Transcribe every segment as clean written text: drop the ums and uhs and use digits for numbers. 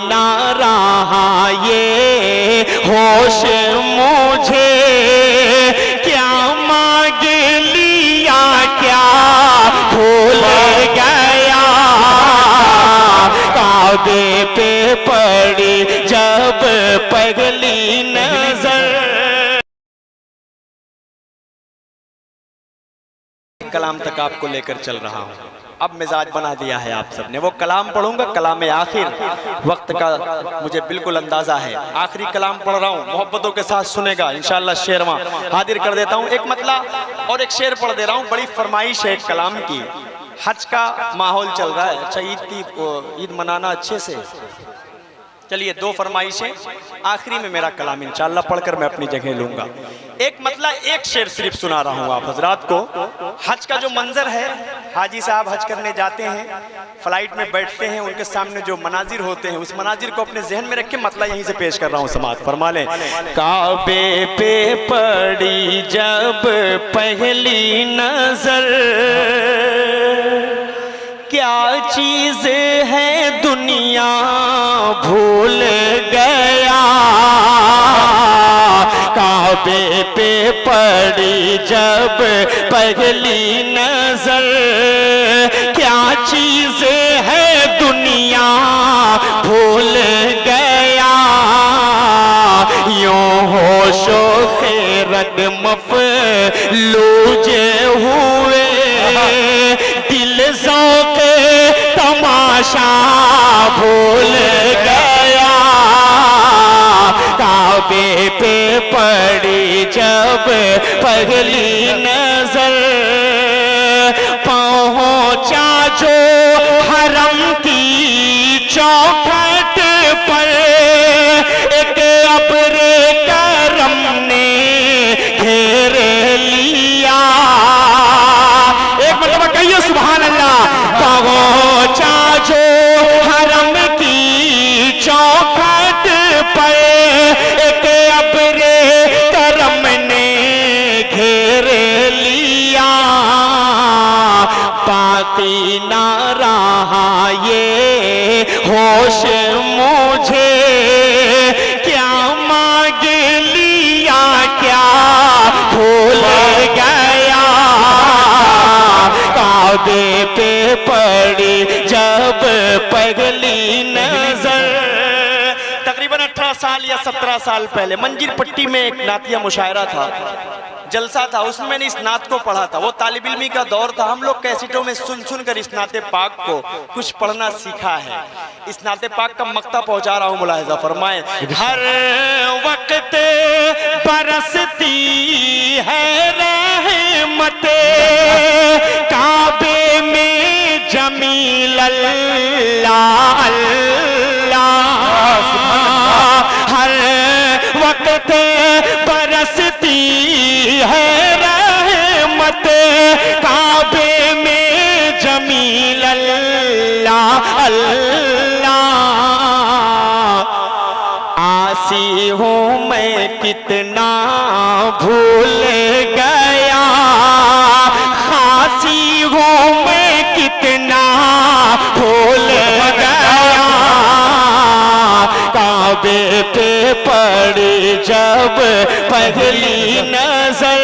ना रहा ये होश मुझे, क्या मांग लिया क्या भूल गया, काबे पे पड़ी जब पगली नजर। कलाम तक आपको लेकर चल रहा हूँ, अब मिजाज बना दिया है आप सबने। वो कलाम पढ़ूंगा, कलाम आखिर, वक्त का मुझे बिल्कुल अंदाजा है। आखिरी कलाम पढ़ रहा हूँ, मोहब्बतों के साथ सुनेगा इंशाअल्लाह। शेर वहाँ हाजिर कर देता हूँ, एक मतला और एक शेर पढ़ दे रहा हूँ। बड़ी फरमाइश है एक कलाम की। हज का माहौल चल रहा है, अच्छा ईद मनाना अच्छे से। चलिए दो फरमाइशें, आखिरी में मेरा कलाम इंशाअल्लाह पढ़कर मैं अपनी जगह लूंगा। एक मतलब एक शेर सिर्फ सुना रहा हूँ आप हजरात को। हज का जो मंजर है, हाजी साहब हज करने जाते हैं, फ्लाइट में बैठते हैं, उनके सामने जो मनाजिर होते हैं, उस मनाजिर को अपने जहन में रख के मतलब यहीं से पेश कर रहा हूँ, समाअत फरमा लें। काबे पे पड़ी जब पहली नजर, क्या चीज है दुनिया भूल गया, काबे पे पड़ी जब पहली नजर, क्या चीज है दुनिया भूल गया, यूं होशो खैरत मफलूज हुए, दिल ज़ौक़ तमाशा भूल गया, काबे पे पड़ी जब पहली नजर, पहुंचा जो हरम की चौखट पर, एक अब्र करम ने घेर लिया, एक मतलब कहिए सुभान अल्लाह। पहुंचा जो हरम की चौखट पर, एक अब्र करम ने घेर लिया, बाकी ना रहा ये होश मुझे, क्या मांग लिया क्या भूल गया, काबे पे पड़ी जब पगली नजर। तकरीबन 18 साल या 17 साल पहले मंजीर पट्टी में एक नातिया मुशायरा था, जलसा था, उसमें मैंने इस नात को पढ़ा था। वो तालिब इल्मी का दौर था, हम लोग कैसेटों में सुन सुन कर इस नाते पाक को कुछ पढ़ना सीखा है। इस नाते पाक का मक्ता पहुंचा रहा हूं, मुलाहिजा फरमाएं। हर वक्त बरसती है रहमते, काबे में जमील अल्लाह अल्लाह, हर वक्त बरसती है रहमत, काबे में जमील अल्लाह अल्लाह, आसी हूँ मैं कितना भूल गया, खासी हूँ मैं कितना भूल गया, काबे पे पड़ी जब पहली नजर,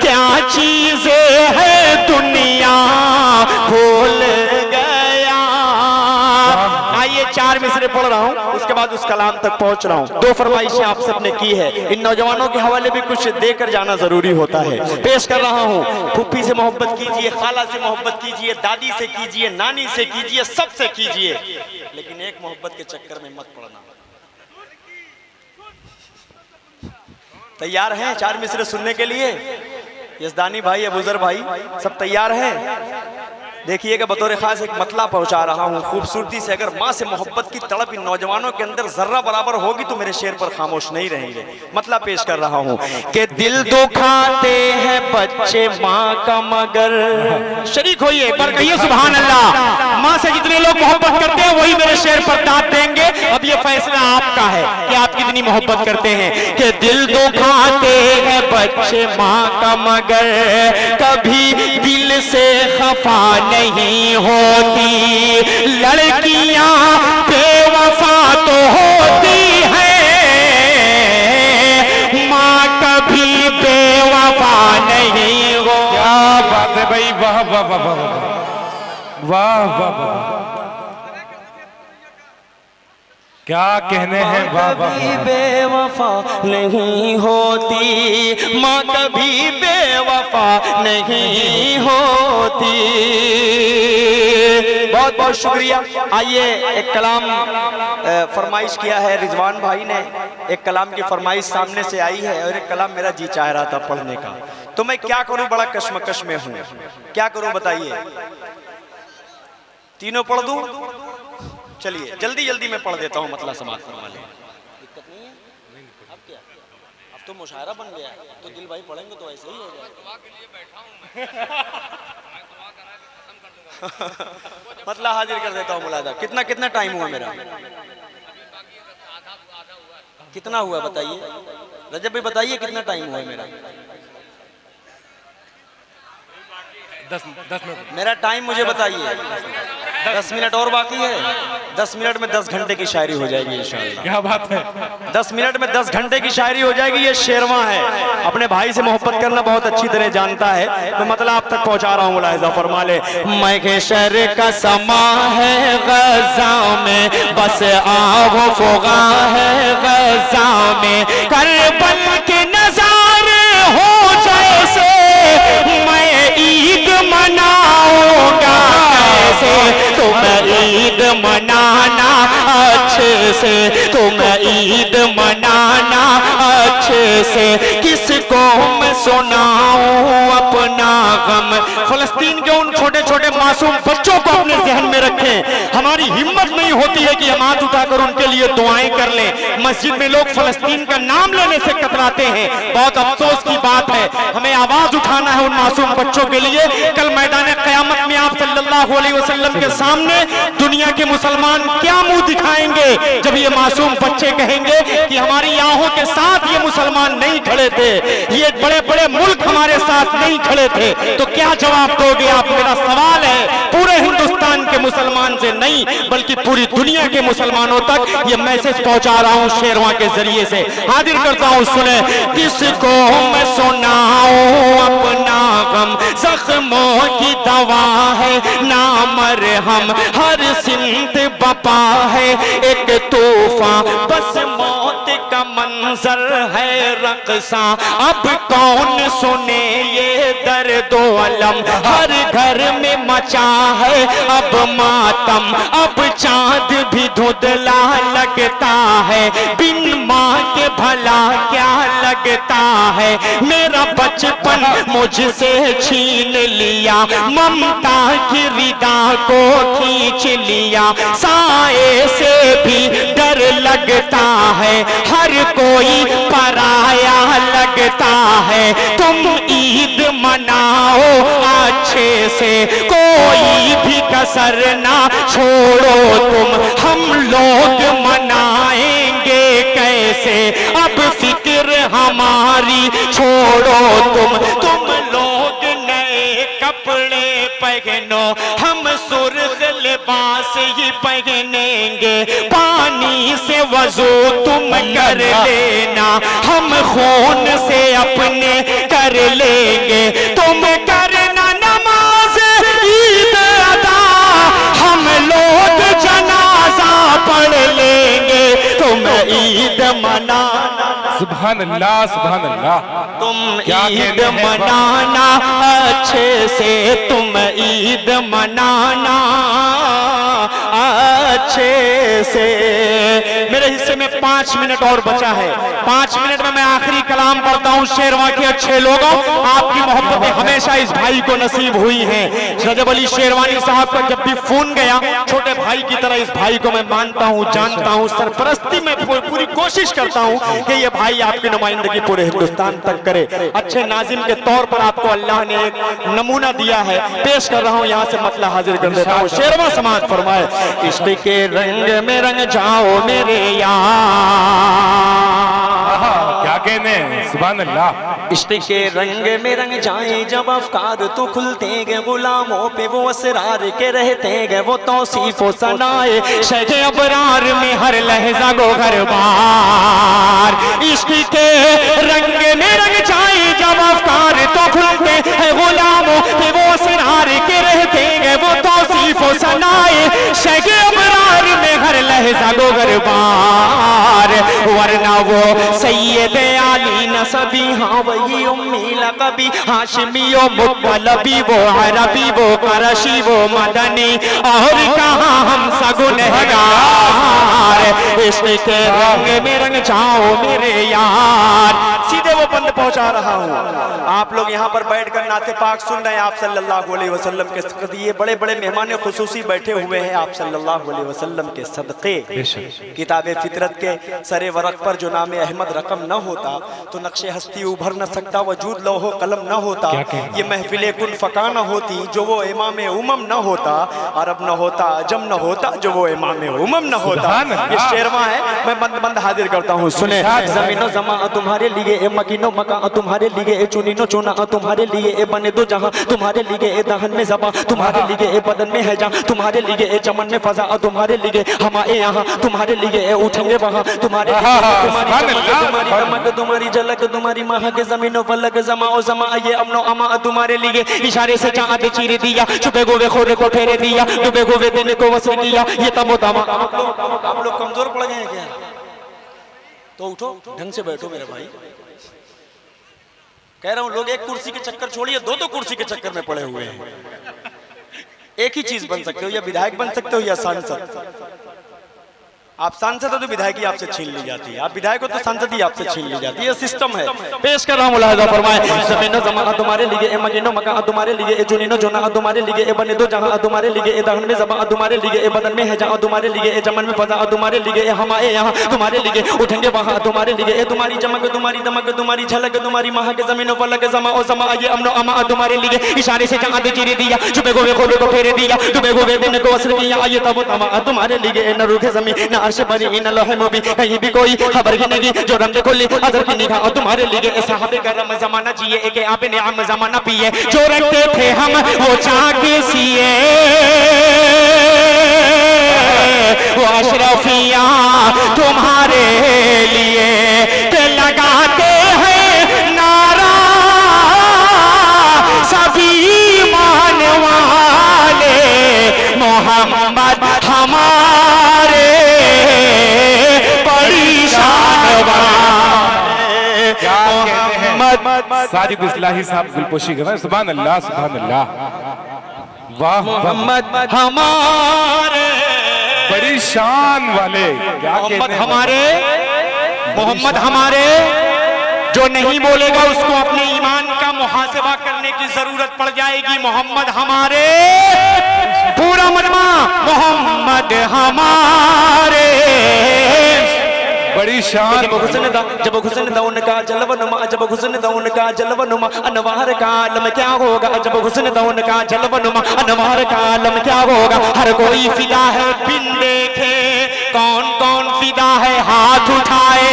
क्या चीज है दुनिया भूल गया। आइए 4 मिसरे पढ़ रहा हूँ, उसके बाद उस कलाम तक पहुंच रहा हूँ। 2 फरमाइशें आप सबने की है, इन नौजवानों के हवाले भी कुछ देकर जाना जरूरी होता है। पेश कर रहा हूँ, फूफी से मोहब्बत कीजिए, खाला से मोहब्बत कीजिए, दादी से कीजिए, नानी से कीजिए, सबसे कीजिए, लेकिन एक मोहब्बत के चक्कर में मत पड़ना। तैयार हैं 4 मिसरे सुनने के लिए? यजदानी भाई, अबूजर भाई, सब तैयार हैं? देखिएगा, बतौर खास एक मतला पहुंचा रहा हूँ खूबसूरती से। अगर माँ से मोहब्बत की तड़प इन नौजवानों के अंदर जर्रा बराबर होगी तो मेरे शेर पर खामोश नहीं रहेंगे। मतला पेश कर रहा हूँ कि दिल दुखाते हैं बच्चे माँ का मगर, शरीक होइए, एक बार कहिए सुभान अल्लाह। माँ से जितने लोग मोहब्बत करते हैं वही मेरे शेर पर दाद देंगे। अब ये फैसला आपका है कि आप कितनी मोहब्बत करते हैं। कि दिल दुखाते हैं बच्चे माँ का मगर, कभी दिल से खफा नहीं होती लड़कियां। वाह वाह वाह, क्या कहने हैं, वाह वाह कभी वाह। बेवफा नहीं होती माँ, कभी बेवफा नहीं होती। बहुत बहुत शुक्रिया। आइए एक कलाम फरमाइश किया है रिजवान भाई ने, एक कलाम की फरमाइश सामने से आई है और एक कलाम मेरा जी चाह रहा था पढ़ने का, तो मैं क्या करूं, बड़ा कश्मकश में हूं, क्या करूं बताइए। तीनों पढ़ दूं? चलिए जल्दी जल्दी मैं पढ़ देता हूँ, मतलब समाज फरमा ले, दिक्कत नहीं है। अब क्या, अब तो मुशायरा बन गया है, तो दिल भाई पढ़ेंगे तो ऐसे ही हो जाएगा। मतलब हाजिर कर देता हूँ मुलादा। कितना कितना टाइम हुआ मेरा, कितना हुआ बताइए, रजब भाई बताइए कितना टाइम हुआ है मेरा। 10 मिनट मेरा टाइम मुझे बताइए। 10 मिनट और बाकी है। 10 मिनट में 10 घंटे की शायरी हो जाएगी इंशाअल्लाह। क्या बात है। 10 मिनट में 10 घंटे की शायरी हो जाएगी। ये शेरवा है, अपने भाई से मोहब्बत करना बहुत अच्छी तरह जानता है, मैं मतलब आप तक पहुंचा रहा हूँ। मुलाहिजा फरमा ले। महशर का समा है गज़ा में, बस आओ फुगा है गज़ा में, करबल के नजारे हो जैसे, मैं ईद मनाऊंगा कैसे, तुम ईद मनाना अच्छे से, तुम ईद मनाना अच्छे से, किसको मैं सुनाऊं अपना गम। फलस्तीन के उन छोटे छोटे मासूम बच्चों को अपने जहन में रखें। हमारी हिम्मत नहीं होती है कि हम हाथ उठाकर उनके लिए दुआएं कर लें। मस्जिद में लोग फलस्तीन का नाम लेने से कतराते हैं, बहुत अफसोस की बात है। हमें आवाज उठाना है उन मासूम बच्चों के लिए। कल मैदान क़यामत में आप सल्लल्लाहु अलैहि वसल्लम के सामने दुनिया के मुसलमान क्या मुंह दिखाएंगे जब ये मासूम बच्चे कहेंगे कि हमारी आंखों के साथ ये मुसलमान नहीं खड़े थे, ये बड़े बड़े मुल्क हमारे साथ नहीं खड़े थे, तो क्या जवाब दोगे आप। मेरा सवाल है पूरे हिंदुस्तान के मुसलमान से नहीं बल्कि पूरी दुनिया के मुसलमानों तक ये मैसेज पहुंचा रहा हूं शेरवा के जरिए से। हाजिर करता हूं, सुने। किसको मैं सुनाऊं अपना गम, जख्मों की दवा है ना मरहम, हर सिंत बपा है एक तूफान, बस मौत का मंजर है रक़सा। अब कौन सुने ये दर्दो अलम, हर घर में मचा है अब मातम, अब चांद भी धुंधला लगता है, बिन माँ के भला क्या लगता है। मेरा बचपन मुझसे छीन लिया, ममता की रिदा को खींच लिया, साए से भी डर लगता है, हर कोई पराया लगता है। तुम ईद मनाओ अच्छे से, कोई भी कसर ना छोड़ो तुम, हम लोग मनाएंगे कैसे, अब फिक्र हमारी छोड़ो तुम लोग नए कपड़े पहनो, हम सुर्ख लिबास ही पहनेंगे, पानी से वजू तुम कर लेना, हम खून से अपने कर लेंगे, तुम करना नमाज ईद अदा, हम लोग जनाजा पढ़ लेंगे, तुम ईद मनाना। सुभान अल्लाह, सुभान अल्लाह। तुम ईद मनाना अच्छे से, तुम ईद मनाना अच्छे से। मेरे हिस्से में 5 मिनट और बचा है। 5 मिनट में मैं आखिरी कलाम पढ़ता हूँ। शेरवा के अच्छे लोगों, आपकी मोहब्बतें हमेशा इस भाई को नसीब हुई हैं। रजब अली शेरवानी साहब का जब भी फोन गया, छोटे भाई की तरह इस भाई को मैं मानता हूँ, जानता हूँ, सरपरस्ती में पूरी कोशिश करता हूँ कि ये भाई आपकी नुमाइंदगी पूरे हिंदुस्तान तक करे। अच्छे नाजिम के तौर पर आपको अल्लाह ने एक नमूना दिया है, पेश कर रहा हूँ, यहाँ से मतला हाजिर कर देता हूँ। शेरवा समाज फरमाए। इश्क के रंग में रंग जाओ मेरे यार, क्या कहने हैं, सुभान अल्लाह। इश्क के रंग में रंग जाए जब अफकार तो खुलते गए, गुलामों पे वो असरार के रहते गए, वो तौसीफ व सनाए शेख अबरार में हर लहजा गो घर बार। इश्क के रंग में रंग जाए जब अफकार तो खुलते हैं, गुलामों पे वो असरार के रहते गए, वो तौसीफ तारीफो सनाए शेख अबरार में हर लहजा गोगरबार, वरना वो सैयद आली नसबी, हाँ वही उम्मी लकबी, हाशमी वो मुत्तलबी, वो अरबी वो करशी वो मदनी, और कहाँ हम सगुनहगार, इश्क के रंग में रंग जाओ मेरे यार। सीधे वो बंद पहुंचा रहा हूँ। आप लोग यहाँ पर बैठकर नाते पाक सुन रहे हैं आप सल्लल्लाहु अलैहि वसल्लम के सदक़े। ये बड़े बड़े मेहमान खुसूसी बैठे हुए हैं आप सल्लल्लाहु अलैहि वसल्लम के सदक़े। किताबे फितरत के सरे वरक पर जो नाम अहमद रकम न होता तो नक्शे हस्ती उभर न सकता, वजूद लौहो कलम न होता, ये महफिले कुन फका न होती जो वो इमाम उमम न होता, अरब न होता अजम न होता जो वो इमाम उमम न होता। ये शेरवा है, मैं बंद बंद हाजिर करता हूँ, सुने। ज़मीनो ज़मा तुम्हारे लिए, ए मकीनो मका तुम्हारे लिए, ए चुनीनो चुना तुम्हारे लिए, ए बने दो जहां तुम्हारे लिए, ए दहन में ज़बां तुम्हारे लिए, ए बदन में है जान तुम्हारे लिए, ए चमन में फजा तुम्हारे लिए, हमारे यहाँ तुम्हारे लिए, ए उठेंगे वहां तुम्हारे लिए, तुम्हारी दमक तुम्हारी झलक तुम्हारी महा के ज़मीनो फलक ज़मा ओ ज़मा, ये अमनो अमा तुम्हारे लिए, इशारे से चाँद चीर दिया, छुपे गोवे खोरे को फेरे दिया, डूबे गोवे दिन को वस्ल किया, ये तमो तमा। आप लोग कमजोर पड़ गए हैं क्या? तो उठो, ढंग से बैठो मेरे भाई। कह रहा हूं लोग एक कुर्सी के चक्कर छोड़िए, दो दो कुर्सी के चक्कर में पड़े हुए हैं। एक ही चीज बन सकते हो, या विधायक बन सकते हो या सांसद। आप सांसद हो तो विधायकी आपसे छीन ली जाती है, आप विधायक हो तो सांसद ही आपसे छीन ली जाती है, ये सिस्टम है। पेश कर रहा हूं, मुलाहिजा फरमाए। ज़मीनो ज़मा तुम्हारे लिए, ए मकीनो मका तुम्हारे लिए, ए जुनीनो जुना तुम्हारे लिए, ए बने दो जहां तुम्हारे लिए, ए दहन में ज़बां तुम्हारे लिए, ए बदन में है जहां तुम्हारे लिए, ए चमन में फजा तुम्हारे लिए, ए हमारे यहाँ तुम्हारे लिए, उठेंगे वहां तुम्हारे लिए, ए तुम्हारी चमक तुम्हारी दमक तुम्हारी झलक तुम्हारी महा के ज़मीनो फलक ज़मा ओ ज़मा, ये अमनो अमा तुम्हारे लिए, इशारे से चाँद चीर दिया, छुपे गोवे खोले को फेरे दिया, डूबे गोवे दिन को वस्ल किया, ये तमो तमा तुम्हारे लिए, न रूखे ज़मीन न अर्श बरी न लोहे मुबी, कहीं भी कोई खबर ही नहीं जो रंग खुली अजर की निगाह तुम्हारे लिए, साहबे करम ज़माना जिए, एक आपने आम ज़माना पिए, जो रखते थे हम वो चाके सिए, वो अशरफिया तुम्हारे लिए, के लगाते हैं नारा सभी मान वाले, मोहम्मद हमारे बड़ी शान वाले, क्या कहते हैं साजिद इस्लाही साहब गुलपोशी कर रहे हैं। सुभान अल्लाह सुभान अल्लाह, वाह मोहम्मद हमारे बड़ी शान वाले। क्या कहते हैं हमारे, मोहम्मद हमारे, जो नहीं बोलेगा उसको अपने ईमान का मुहासिबा करने की जरूरत पड़ जाएगी। मोहम्मद हमारे, पूरा मजमा, मोहम्मद हमारे बड़ी शान। जब हुस्न दा उनका जलवनुमा, जब हुस्न दा उनका जलवनुमा, अनवार का आलम क्या होगा, जब हुस्न दा उनका जलवनुमा, अनवार का आलम क्या होगा, हर कोई फिदा है बिन देखे, कौन कौन फिदा है हाथ उठाए,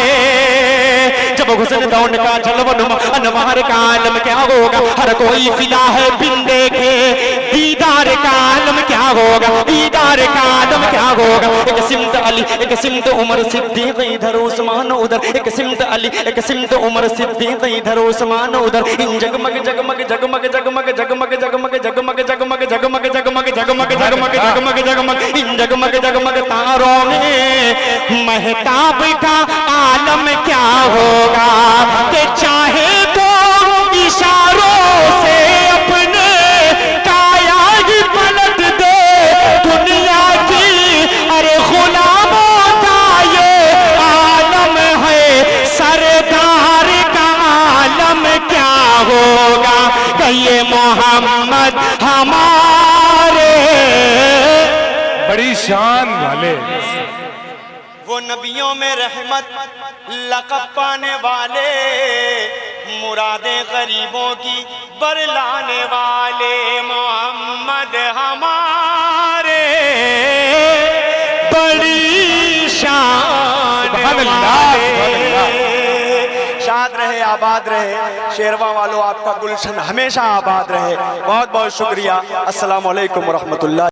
जब हुस्न दा उनका जलवनुमा, अनवार का आलम क्या होगा, हर कोई फिदा है बिन देखे, दीदार का आलम क्या होगा, दीदार का आलम क्या होगा, एक सिमत अली एक सिमत उमर सिद्दीक इधर उस्मान उधर, एक सिमत अली एक सिमत उमर सिद्दीक इधर उस्मान उधर, इन जगमग जगमग जगमग जगमग जगमग जगमग जगमग जगमग जगमग जगमग जगमग जगमग जगमग जगमग, इन जगमग जगमग तारों में महताब का आलम क्या होगा, कि चाहे तो इशारों से अपने काया ही पलट दे दुनिया की, अरे गुलामों का ये आलम है, सरदार का आलम क्या होगा, कहिए मोहम्मद हमारे बड़ी शान वाले। वो नबियों में रहमत लक़ब पाने वाले, मुरादें गरीबों की बरलाने वाले, मोहम्मद हमारे बड़ी शान वाले। शाद रहे आबाद रहे शेरवा वालों, आपका गुलशन हमेशा आबाद रहे। बहुत बहुत शुक्रिया। अस्सलामु अलैकुम व रहमतुल्लाह।